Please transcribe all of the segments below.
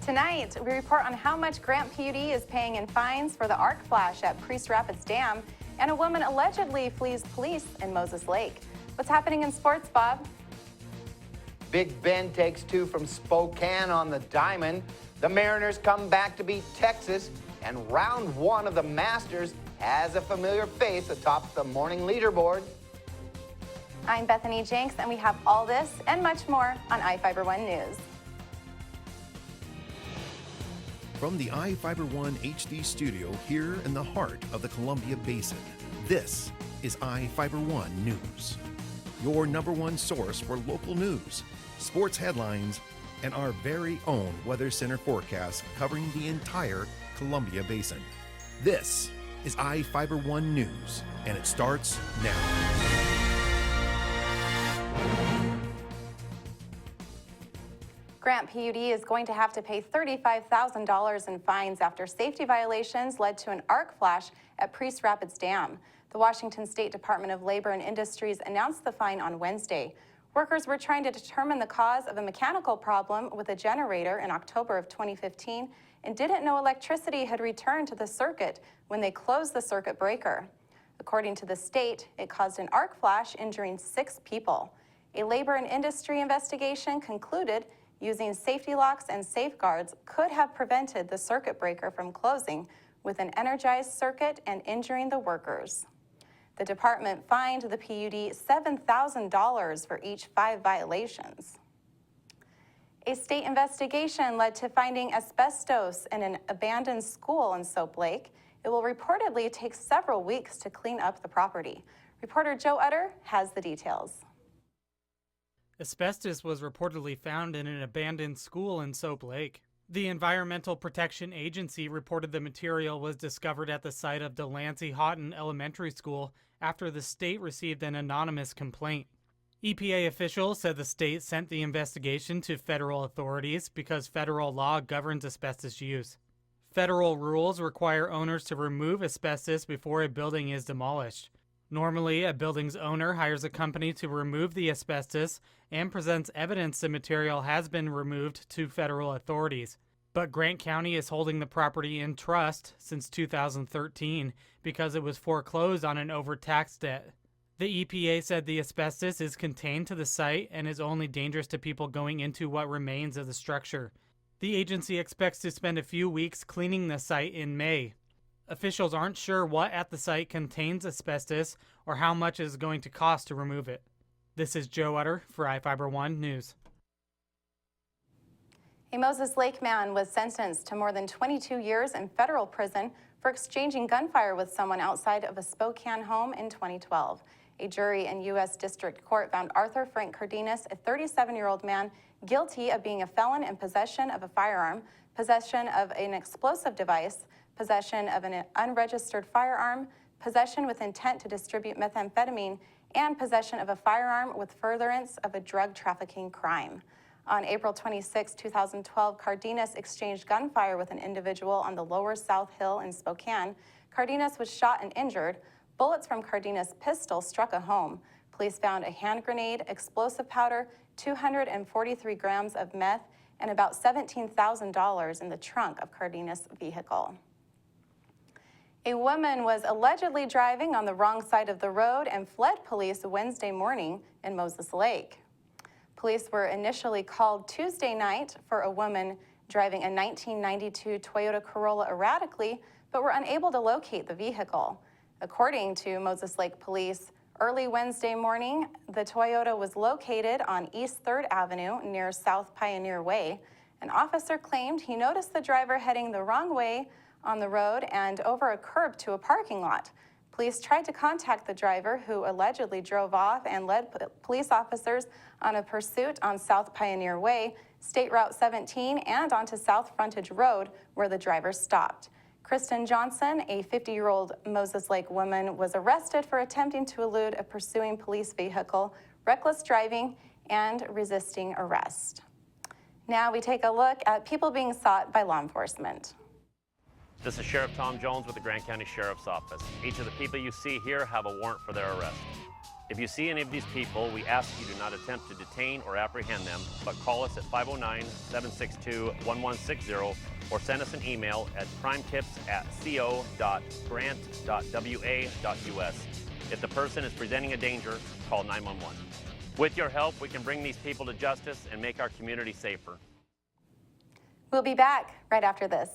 Tonight, we report on how much Grant PUD is paying in fines for the arc flash at Priest Rapids Dam, and a woman allegedly flees police in Moses Lake. What's happening in sports, Bob? Big Ben takes two from Spokane on the diamond. The Mariners come back to beat Texas, and round one of the Masters has a familiar face atop the morning leaderboard. I'm Bethany Jenks, and we have all this and much more on iFIBER 1 News. From the iFIBER 1 HD studio here in the heart of the Columbia Basin, this is iFIBER 1 News, your #1 source for local news, sports headlines, and our very own Weather Center forecast covering the entire Columbia Basin. This is iFIBER 1 News, and it starts now. Grant PUD is going to have to pay $35,000 in fines after safety violations led to an arc flash at Priest Rapids Dam. The Washington State Department of Labor and Industries announced the fine on Wednesday. Workers were trying to determine the cause of a mechanical problem with a generator in October of 2015 and didn't know electricity had returned to the circuit when they closed the circuit breaker. According to the state, it caused an arc flash, injuring 6 people. A labor and industry investigation concluded using safety locks and safeguards could have prevented the circuit breaker from closing with an energized circuit and injuring the workers. The department fined the PUD $7,000 for each 5 violations. A state investigation led to finding asbestos in an abandoned school in Soap Lake. It will reportedly take several weeks to clean up the property. Reporter Joe Utter has the details. Asbestos was reportedly found in an abandoned school in Soap Lake. The Environmental Protection Agency reported the material was discovered at the site of Delancey Houghton Elementary School after the state received an anonymous complaint. EPA officials said the state sent the investigation to federal authorities because federal law governs asbestos use. Federal rules require owners to remove asbestos before a building is demolished. Normally, a building's owner hires a company to remove the asbestos and presents evidence the material has been removed to federal authorities. But Grant County is holding the property in trust since 2013 because it was foreclosed on an overtaxed debt. The EPA said the asbestos is contained to the site and is only dangerous to people going into what remains of the structure. The agency expects to spend a few weeks cleaning the site in May. Officials aren't sure what at the site contains asbestos or how much it is going to cost to remove it. This is Joe Utter for iFIBER 1 News. A Moses Lake man was sentenced to more than 22 years in federal prison for exchanging gunfire with someone outside of a Spokane home in 2012. A jury in U.S. District Court found Arthur Frank Cardenas, a 37-year-old man, guilty of being a felon in possession of a firearm, possession of an explosive device, possession of an unregistered firearm, possession with intent to distribute methamphetamine, and possession of a firearm with furtherance of a drug trafficking crime. On April 26, 2012, Cardenas exchanged gunfire with an individual on the Lower South Hill in Spokane. Cardenas was shot and injured. Bullets from Cardenas' pistol struck a home. Police found a hand grenade, explosive powder, 243 grams of meth, and about $17,000 in the trunk of Cardenas' vehicle. A woman was allegedly driving on the wrong side of the road and fled police Wednesday morning in Moses Lake. Police were initially called Tuesday night for a woman driving a 1992 Toyota Corolla erratically, but were unable to locate the vehicle. According to Moses Lake Police, early Wednesday morning, the Toyota was located on East 3rd Avenue near South Pioneer Way. An officer claimed he noticed the driver heading the wrong way on the road and over a curb to a parking lot. Police tried to contact the driver, who allegedly drove off and led police officers on a pursuit on South Pioneer Way, State Route 17, and onto South Frontage Road, where the driver stopped. Kristen Johnson, a 50-year-old Moses Lake woman, was arrested for attempting to elude a pursuing police vehicle, reckless driving, and resisting arrest. Now we take a look at people being sought by law enforcement. This is Sheriff Tom Jones with the Grant County Sheriff's Office. Each of the people you see here have a warrant for their arrest. If you see any of these people, we ask you do not attempt to detain or apprehend them, but call us at 509-762-1160 or send us an email at crimetips@co.grant.wa.us. If the person is presenting a danger, call 911. With your help, we can bring these people to justice and make our community safer. We'll be back right after this.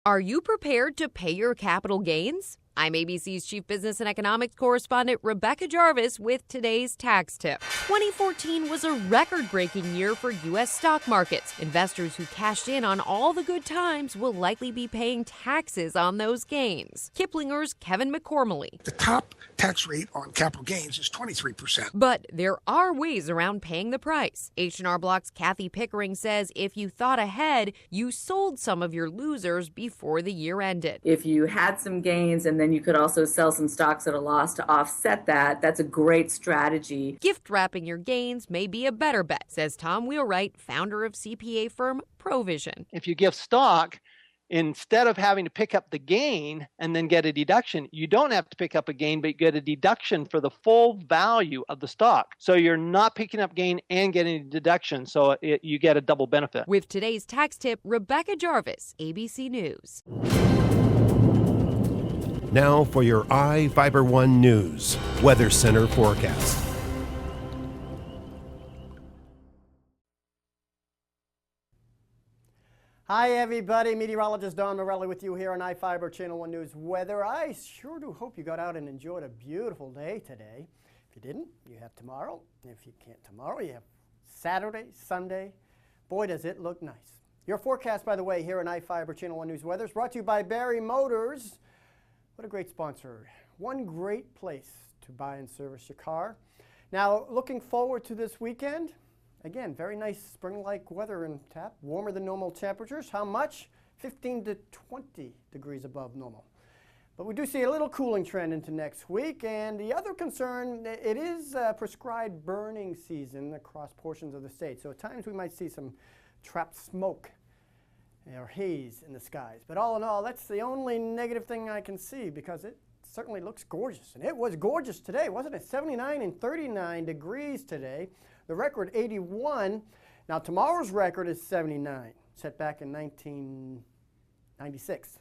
Are you prepared to pay your capital gains? I'm ABC's Chief Business and Economics Correspondent Rebecca Jarvis with today's tax tip. 2014 was a record-breaking year for U.S. stock markets. Investors who cashed in on all the good times will likely be paying taxes on those gains. Kiplinger's Kevin McCormley. The top tax rate on capital gains is 23%. But there are ways around paying the price. H&R Block's Kathy Pickering says if you thought ahead, you sold some of your losers before the year ended. If you had some gains and then you could also sell some stocks at a loss to offset that, that's a great strategy. Gift wrapping your gains may be a better bet, says Tom Wheelwright, founder of CPA firm Provision. If you gift stock, instead of having to pick up the gain and then get a deduction, you don't have to pick up a gain, but you get a deduction for the full value of the stock. So you're not picking up gain and getting a deduction, so you get a double benefit. With today's tax tip, Rebecca Jarvis, ABC News. Now for your iFIBER 1 News Weather Center forecast. Hi everybody, meteorologist Don Morelli with you here on iFIBER Channel 1 News weather. I sure do hope you got out and enjoyed a beautiful day today. If you didn't, you have tomorrow. If you can't tomorrow, you have Saturday, Sunday. Boy, does it look nice. Your forecast, by the way, here on iFIBER Channel 1 News weather is brought to you by Barry Motors. What a great sponsor. One great place to buy and service your car. Now, looking forward to this weekend. Again, very nice spring-like weather in tap. Warmer than normal temperatures. How much? 15 to 20 degrees above normal. But we do see a little cooling trend into next week. And the other concern, it is prescribed burning season across portions of the state. So at times we might see some trapped smoke or haze in the skies. But all in all, that's the only negative thing I can see because it certainly looks gorgeous. And it was gorgeous today, wasn't it? 79 and 39 degrees today. The record 81. Now tomorrow's record is 79, set back in 1996.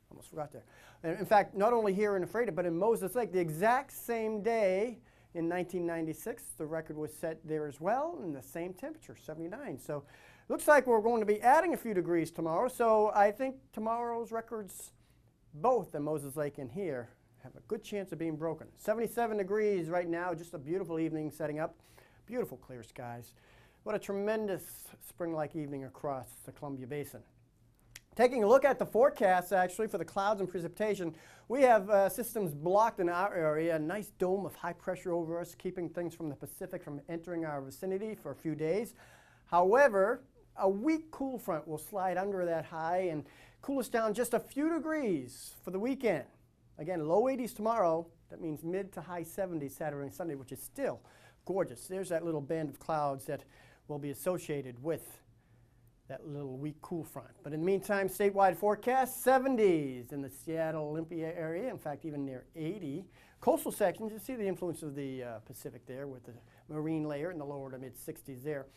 Almost forgot there. And in fact, not only here in Ephrata, but in Moses Lake, the exact same day in 1996, the record was set there as well, and the same temperature, 79. So looks like we're going to be adding a few degrees tomorrow, so I think tomorrow's records, both in Moses Lake and here, have a good chance of being broken. 77 degrees right now, just a beautiful evening setting up. Beautiful clear skies. What a tremendous spring-like evening across the Columbia Basin. Taking a look at the forecast, actually, for the clouds and precipitation, we have systems blocked in our area, a nice dome of high pressure over us, keeping things from the Pacific from entering our vicinity for a few days. However, a weak cool front will slide under that high and cool us down just a few degrees for the weekend. Again, low 80s tomorrow. That means mid to high 70s Saturday and Sunday, which is still gorgeous. There's that little band of clouds that will be associated with that little weak cool front. But in the meantime, statewide forecast, 70s in the Seattle, Olympia area. In fact, even near 80. Coastal sections, you see the influence of the Pacific there with the marine layer in the lower to mid 60s there.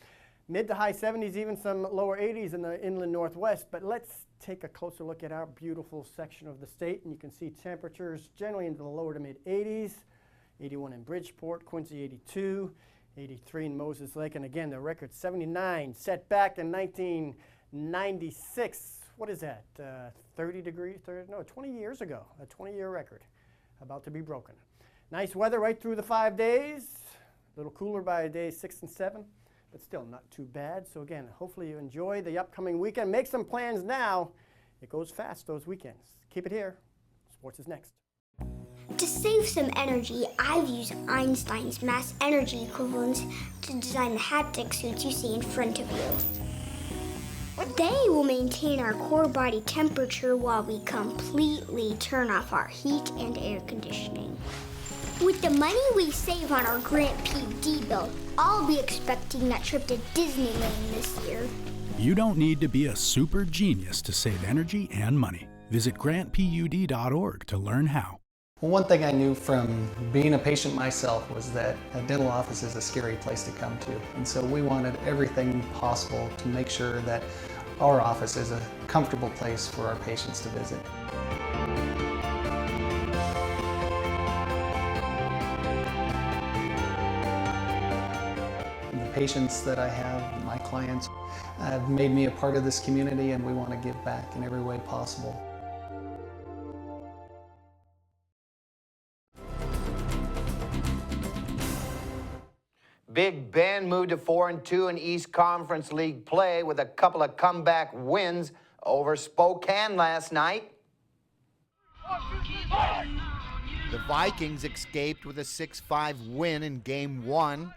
Mid to high 70s, even some lower 80s in the inland northwest. But let's take a closer look at our beautiful section of the state. And you can see temperatures generally into the lower to mid 80s. 81 in Bridgeport, Quincy 82, 83 in Moses Lake. And again, the record 79, set back in 1996. What is that, 30 degrees? 20 years ago, a 20-year record about to be broken. Nice weather right through the 5 days. A little cooler by days 6 and 7. But still not too bad. So again, hopefully you enjoy the upcoming weekend. Make some plans now. It goes fast those weekends. Keep it here. Sports is next. To save some energy, I've used Einstein's mass energy equivalents to design the haptic suits you see in front of you. They will maintain our core body temperature while we completely turn off our heat and air conditioning. With the money we save on our Grant PD bill, I'll be expecting that trip to Disneyland this year. You don't need to be a super genius to save energy and money. Visit grantpud.org to learn how. Well, one thing I knew from being a patient myself was that a dental office is a scary place to come to. And so we wanted everything possible to make sure that our office is a comfortable place for our patients to visit. The patients that I have, my clients, have made me a part of this community, and we want to give back in every way possible. Big Bend moved to 4-2 in East Conference League play with a couple of comeback wins over Spokane last night. The Vikings escaped with a 6-5 win in Game 1.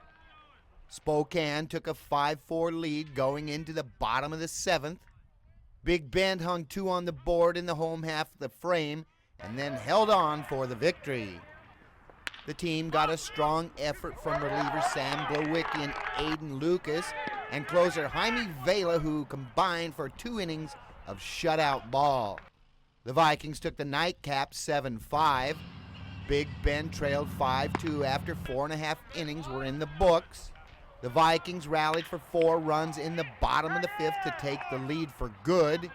Spokane took a 5-4 lead going into the bottom of the 7th. Big Bend hung 2 on the board in the home half of the frame and then held on for the victory. The team got a strong effort from reliever Sam Glowicki and Aiden Lucas and closer Jaime Vela, who combined for 2 innings of shutout ball. The Vikings took the nightcap 7-5. Big Bend trailed 5-2 after 4.5 innings were in the books. The Vikings rallied for 4 runs in the bottom of the 5th to take the lead for good.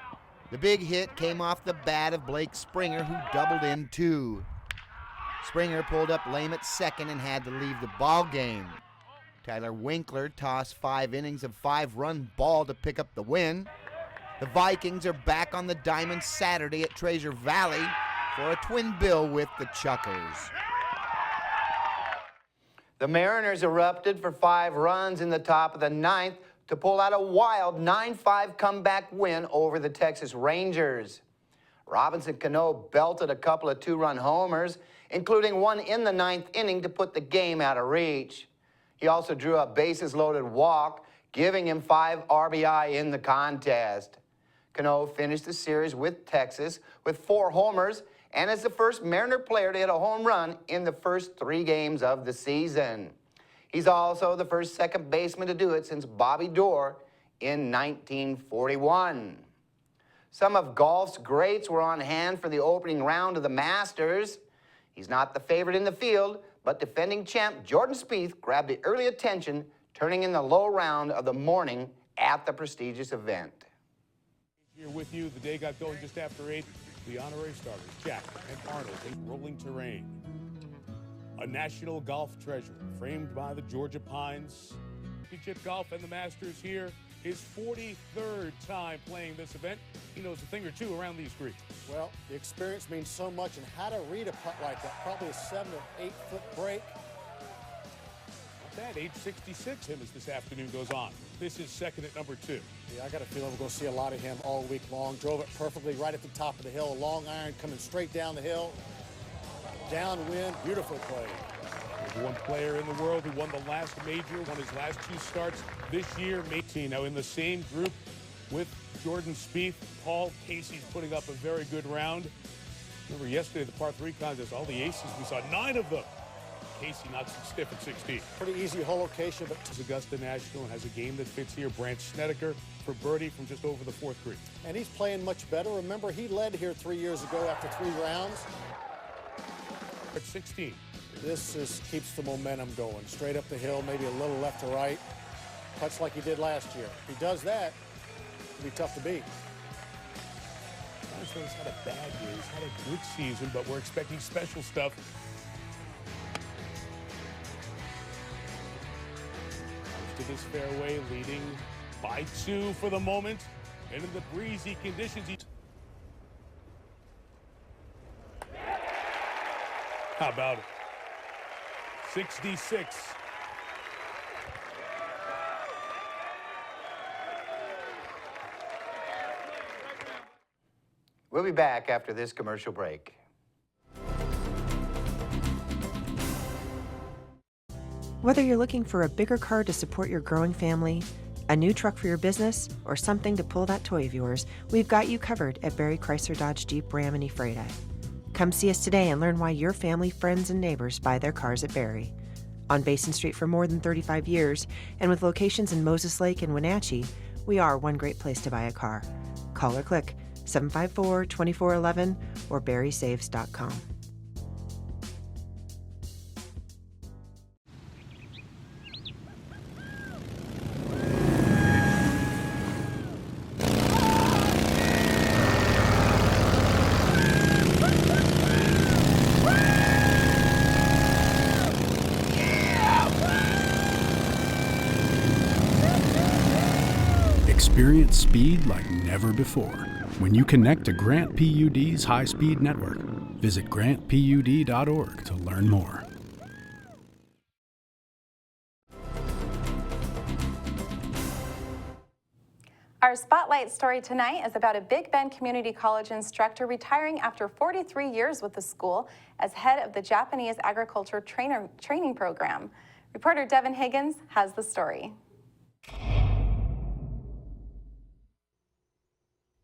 The big hit came off the bat of Blake Springer, who doubled in 2. Springer pulled up lame at second and had to leave the ball game. Tyler Winkler tossed 5 innings of 5-run ball to pick up the win. The Vikings are back on the diamond Saturday at Treasure Valley for a twin bill with the Chuckers. The Mariners erupted for 5 runs in the top of the 9th to pull out a wild 9-5 comeback win over the Texas Rangers. Robinson Cano belted a couple of 2-run homers, including one in the 9th inning to put the game out of reach. He also drew a bases-loaded walk, giving him 5 RBI in the contest. Cano finished the series with Texas with 4 homers and is the first Mariner player to hit a home run in the first 3 games of the season. He's also the first second baseman to do it since Bobby Doerr in 1941. Some of golf's greats were on hand for the opening round of the Masters. He's not the favorite in the field, but defending champ Jordan Spieth grabbed the early attention, turning in the low round of the morning at the prestigious event. Here with you, the day got going just after 8. The honorary starters, Jack and Arnold, in rolling terrain. A national golf treasure, framed by the Georgia Pines. Championship golf and the Masters here. His 43rd time playing this event. He knows a thing or two around these greens. Well, the experience means so much, and how to read a putt like that. Probably a 7 or 8 foot break. Not bad, age 66 him as this afternoon goes on. This is second at number 2. Yeah, I got a feeling we're going to see a lot of him all week long. Drove it perfectly right at the top of the hill. A long iron coming straight down the hill. Downwind, beautiful play. There's one player in the world who won the last major, won his last 2 starts this year. Now in the same group with Jordan Spieth, Paul Casey's putting up a very good round. Remember yesterday, the par 3 contest, all the aces, we saw 9 of them. Casey knocks it stiff at 16. Pretty easy hole location, but this is Augusta National and has a game that fits here. Branch Snedeker for birdie from just over the 4th green. And he's playing much better. Remember, he led here 3 years ago after 3 rounds. At 16. This just keeps the momentum going. Straight up the hill, maybe a little left to right. Putts like he did last year. If he does that, it'll be tough to beat. He's had a bad year. He's had a good season, but we're expecting special stuff. To this fairway, leading by 2 for the moment, and in the breezy conditions. How about it? 66. We'll be back after this commercial break. Whether you're looking for a bigger car to support your growing family, a new truck for your business, or something to pull that toy of yours, we've got you covered at Barry Chrysler Dodge Jeep Ram and Ephrata. Come see us today and learn why your family, friends, and neighbors buy their cars at Barry. On Basin Street for more than 35 years, and with locations in Moses Lake and Wenatchee, we are one great place to buy a car. Call or click 754-2411 or berrysaves.com. Experience speed like never before when you connect to Grant PUD's high-speed network. Visit grantpud.org to learn more. Our spotlight story tonight is about a Big Bend Community College instructor retiring after 43 years with the school as head of the Japanese Agriculture Training Program. Reporter Devin Higgins has the story.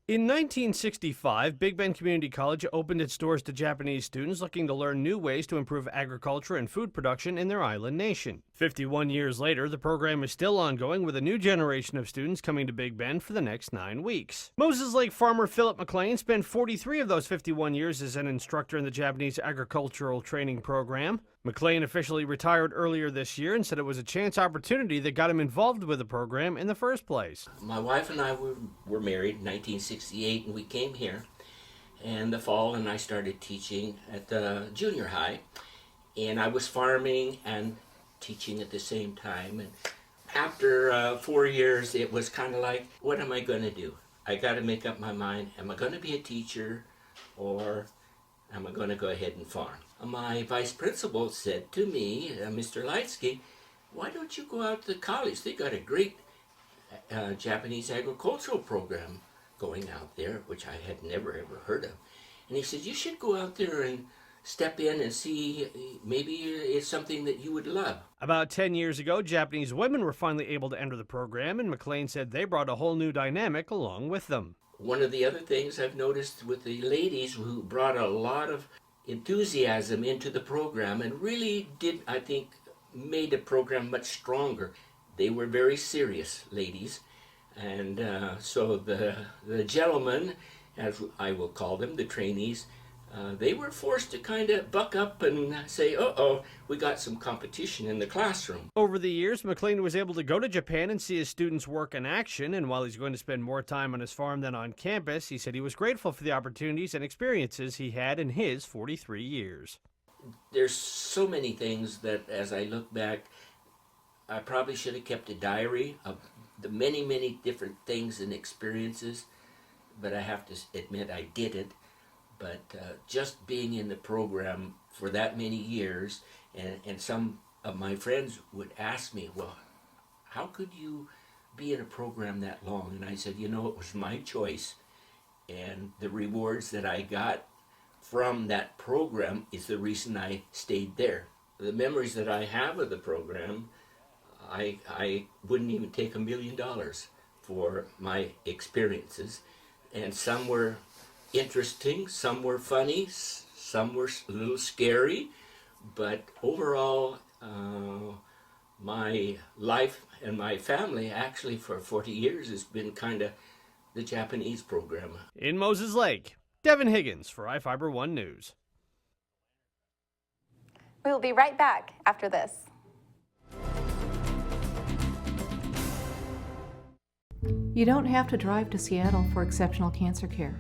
In 1965, Big Bend Community College opened its doors to Japanese students looking to learn new ways to improve agriculture and food production in their island nation. 51 years later, the program is still ongoing with a new generation of students coming to Big Bend for the next 9 weeks. Moses Lake farmer Philip McLean spent 43 of those 51 years as an instructor in the Japanese Agricultural Training Program. McLean officially retired earlier this year and said it was a chance opportunity that got him involved with the program in the first place. My wife and I were married in 1968, and we came here in the fall, and I started teaching at the junior high, and I was farming and teaching at the same time. And after 4 years, it was kind of like, what am I going to do? I got to make up my mind. Am I going to be a teacher, or am I going to go ahead and farm? My vice principal said to me, Mr. Lightsky, why don't you go out to college? They got a great Japanese agricultural program going out there, which I had never ever heard of. And he said, you should go out there and step in and see, maybe it's something that you would love. About 10 years ago, Japanese women were finally able to enter the program, and McLean said they brought a whole new dynamic along with them. One of the other things I've noticed with the ladies who brought a lot of enthusiasm into the program and really did, I think, made the program much stronger. They were very serious ladies, and so the gentlemen, as I will call them, the trainees, they were forced to kind of buck up and say, uh-oh, we got some competition in the classroom. Over the years, McLean was able to go to Japan and see his students work in action, and while he's going to spend more time on his farm than on campus, he said he was grateful for the opportunities and experiences he had in his 43 years. There's so many things that, as I look back, I probably should have kept a diary of the many, many different things and experiences, but I have to admit I didn't. But just being in the program for that many years, and some of my friends would ask me, well, how could you be in a program that long? And I said, you know, it was my choice. And the rewards that I got from that program is the reason I stayed there. The memories that I have of the program, I wouldn't even take $1 million for my experiences. And some were interesting, some were funny, some were a little scary, but overall, my life and my family actually for 40 years has been kind of the Japanese program. In Moses Lake, Devin Higgins for iFIBER 1 News. We will be right back after this. You don't have to drive to Seattle for exceptional cancer care.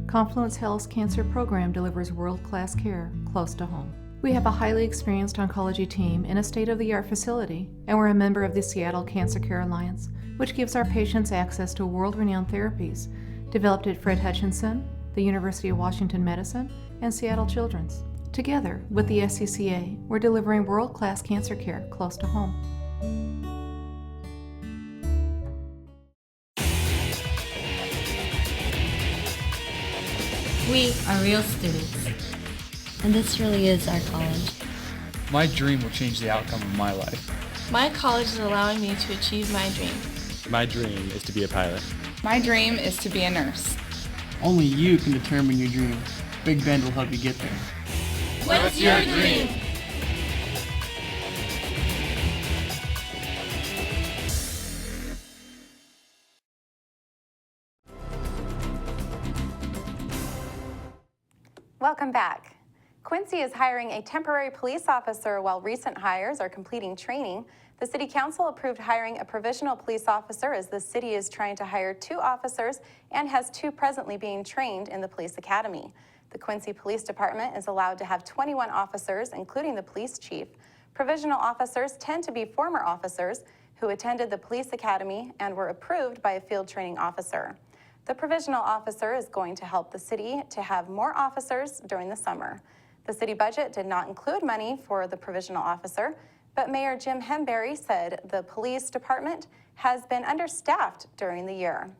Confluence Health's cancer program delivers world-class care close to home. We have a highly experienced oncology team in a state-of-the-art facility, and we're a member of the Seattle Cancer Care Alliance, which gives our patients access to world-renowned therapies developed at Fred Hutchinson, the University of Washington Medicine, and Seattle Children's. Together with the SCCA, we're delivering world-class cancer care close to home. We are real students, and this really is our college. My dream will change the outcome of my life. My college is allowing me to achieve my dream. My dream is to be a pilot. My dream is to be a nurse. Only you can determine your dream. Big Bend will help you get there. What's your dream? Welcome back. Quincy is hiring a temporary police officer while recent hires are completing training. The City Council approved hiring a provisional police officer as the city is trying to hire 2 officers and has 2 presently being trained in the police academy. The Quincy Police Department is allowed to have 21 officers, including the police chief. Provisional officers tend to be former officers who attended the police academy and were approved by a field training officer. The provisional officer is going to help the city to have more officers during the summer. The city budget did not include money for the provisional officer, but Mayor Jim Hemberry said the police department has been understaffed during the year.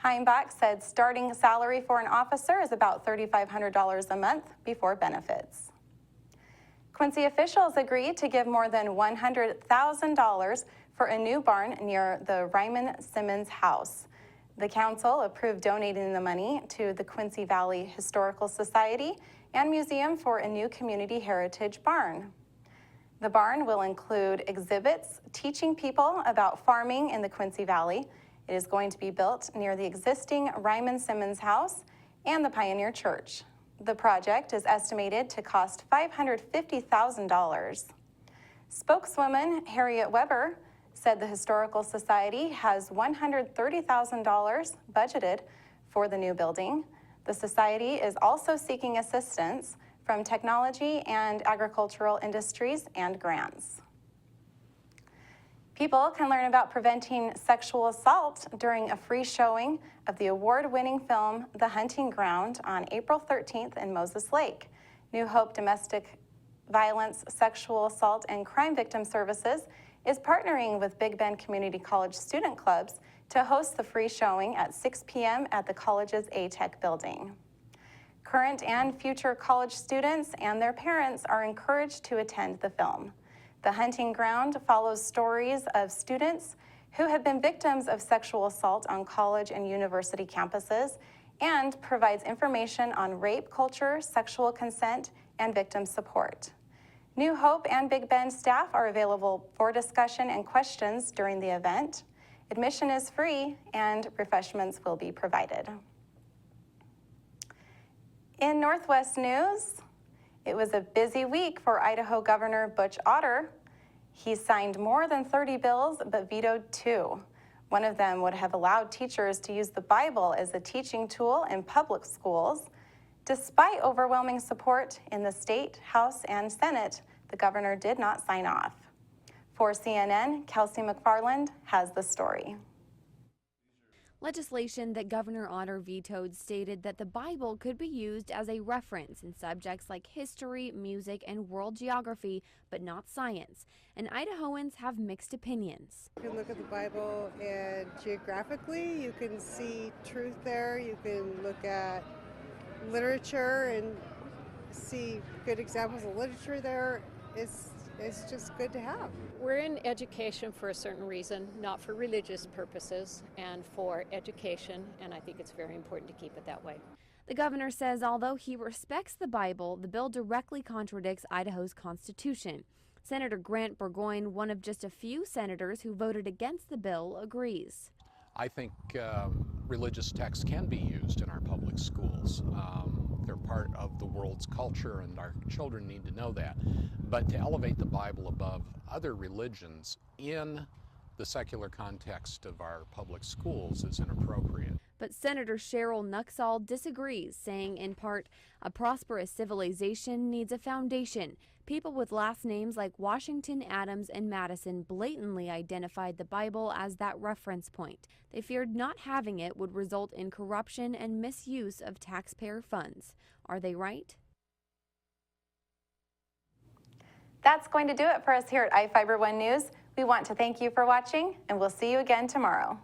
Heimbach said starting salary for an officer is about $3,500 a month before benefits. Quincy officials agreed to give more than $100,000 for a new barn near the Ryman Simmons house. The council approved donating the money to the Quincy Valley Historical Society and Museum for a new community heritage barn. The barn will include exhibits teaching people about farming in the Quincy Valley. It is going to be built near the existing Ryman Simmons house and the Pioneer Church. The project is estimated to cost $550,000. Spokeswoman Harriet Weber said the Historical Society has $130,000 budgeted for the new building. The Society is also seeking assistance from technology and agricultural industries and grants. People can learn about preventing sexual assault during a free showing of the award-winning film The Hunting Ground on April 13th in Moses Lake. New Hope Domestic Violence, Sexual Assault, and Crime Victim Services is partnering with Big Bend Community College student clubs to host the free showing at 6 p.m. at the college's A-Tech building. Current and future college students and their parents are encouraged to attend the film. The Hunting Ground follows stories of students who have been victims of sexual assault on college and university campuses and provides information on rape culture, sexual consent, and victim support. New Hope and Big Bend staff are available for discussion and questions during the event. Admission is free and refreshments will be provided. In Northwest news, it was a busy week for Idaho Governor Butch Otter. He signed more than 30 bills but vetoed 2. One of them would have allowed teachers to use the Bible as a teaching tool in public schools. Despite overwhelming support in the state, House, and Senate, the governor did not sign off. For CNN, Kelsey McFarland has the story. Legislation that Governor Otter vetoed stated that the Bible could be used as a reference in subjects like history, music, and world geography, but not science. And Idahoans have mixed opinions. You can look at the Bible and geographically you can see truth there. You can look at literature and see good examples of literature there. It's just good to have. We're in education for a certain reason, not for religious purposes, and for education, and I think it's very important to keep it that way. The governor says although he respects the Bible, the bill directly contradicts Idaho's Constitution. Senator Grant Burgoyne, one of just a few senators who voted against the bill, agrees. I think religious texts can be used in our public schools. They're part of the world's culture and our children need to know that. But to elevate the Bible above other religions in the secular context of our public schools is inappropriate. But Senator Cheryl Nuxall disagrees, saying in part, a prosperous civilization needs a foundation. People with last names like Washington, Adams, and Madison blatantly identified the Bible as that reference point. They feared not having it would result in corruption and misuse of taxpayer funds. Are they right? That's going to do it for us here at iFIBER 1 News. We want to thank you for watching, and we'll see you again tomorrow.